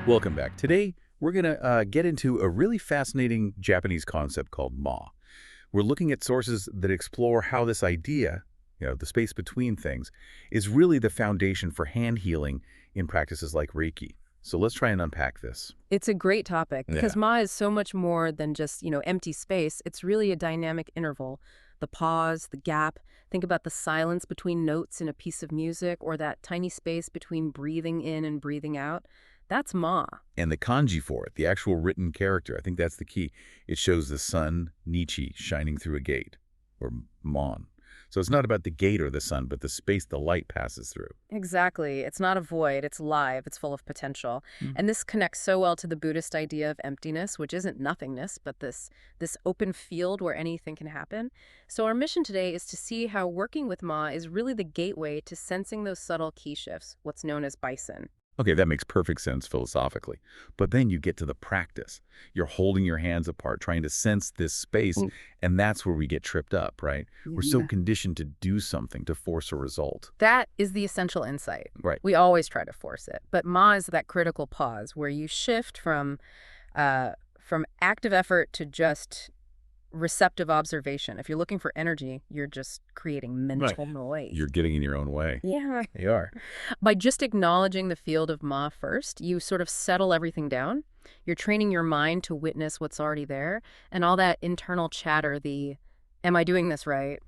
Welcome back. Today, we're going to get into a really fascinating Japanese concept called Ma. We're looking at sources that explore how this idea, the space between things, is really the foundation for hand healing in practices like Reiki. So let's try and unpack this. It's a great topic because Yeah. Ma is so much more than just, empty space. It's really a dynamic interval. The pause, the gap. Think about the silence between notes in a piece of music or that tiny space between breathing in and breathing out. That's Ma. And the kanji for it, the actual written character, I think that's the key. It shows the sun, Nichi, shining through a gate, or Mon. So it's not about the gate or the sun, but the space the light passes through. Exactly. It's not a void. It's live. It's full of potential. And this connects so well to the Buddhist idea of emptiness, which isn't nothingness, but this open field where anything can happen. So our mission today is to see how working with Ma is really the gateway to sensing those subtle key shifts, what's known as bison. Okay, that makes perfect sense philosophically. But then you get to the practice. You're holding your hands apart, trying to sense this space, and that's where we get tripped up, right? We're so conditioned to do something, to force a result. That is the essential insight. Right. We always try to force it. But Ma is that critical pause where you shift from active effort to just receptive observation. If you're looking for energy, you're just creating mental noise. You're getting in your own way. Yeah. You are. By just acknowledging the field of Ma first, you sort of settle everything down. You're training your mind to witness what's already there. And all that internal chatter, am I doing this right?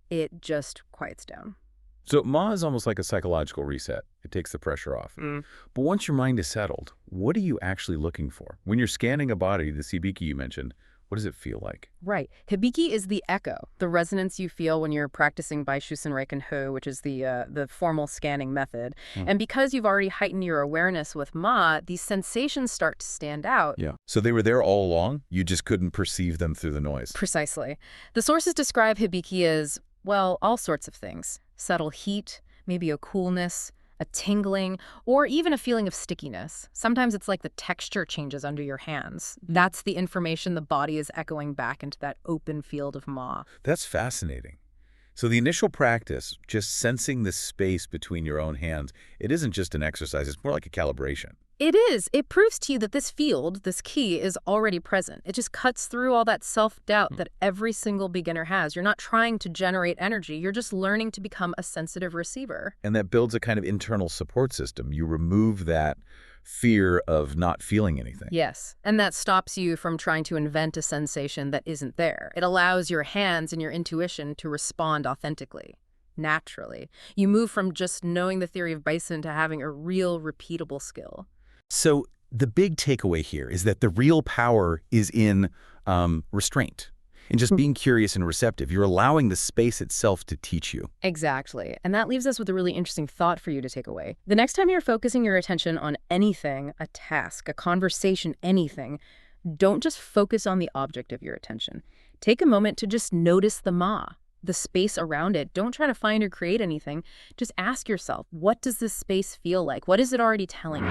It just quiets down. So Ma is almost like a psychological reset. It takes the pressure off. But once your mind is settled, what are you actually looking for? When you're scanning a body, the hibiki you mentioned, what does it feel like? Right. Hibiki is the echo, the resonance you feel when you're practicing Baishusen Reiken Ho, which is the formal scanning method. And because you've already heightened your awareness with Ma, these sensations start to stand out. Yeah. So they were there all along? You just couldn't perceive them through the noise? Precisely. The sources describe Hibiki as, well, all sorts of things. Subtle heat, maybe a coolness, a tingling, or even a feeling of stickiness. Sometimes it's like the texture changes under your hands. That's the information the body is echoing back into that open field of Ma. That's fascinating. So the initial practice, just sensing the space between your own hands, it isn't just an exercise, it's more like a calibration. It is. It proves to you that this field, this key, is already present. It just cuts through all that self-doubt that every single beginner has. You're not trying to generate energy. You're just learning to become a sensitive receiver. And that builds a kind of internal support system. You remove that fear of not feeling anything. Yes, and that stops you from trying to invent a sensation that isn't there. It allows your hands and your intuition to respond authentically, naturally. You move from just knowing the theory of bison to having a real, repeatable skill. So the big takeaway here is that the real power is in restraint, in just being curious and receptive. You're allowing the space itself to teach you. Exactly. And that leaves us with a really interesting thought for you to take away. The next time you're focusing your attention on anything, a task, a conversation, anything, don't just focus on the object of your attention. Take a moment to just notice the Ma, the space around it. Don't try to find or create anything. Just ask yourself, what does this space feel like? What is it already telling you?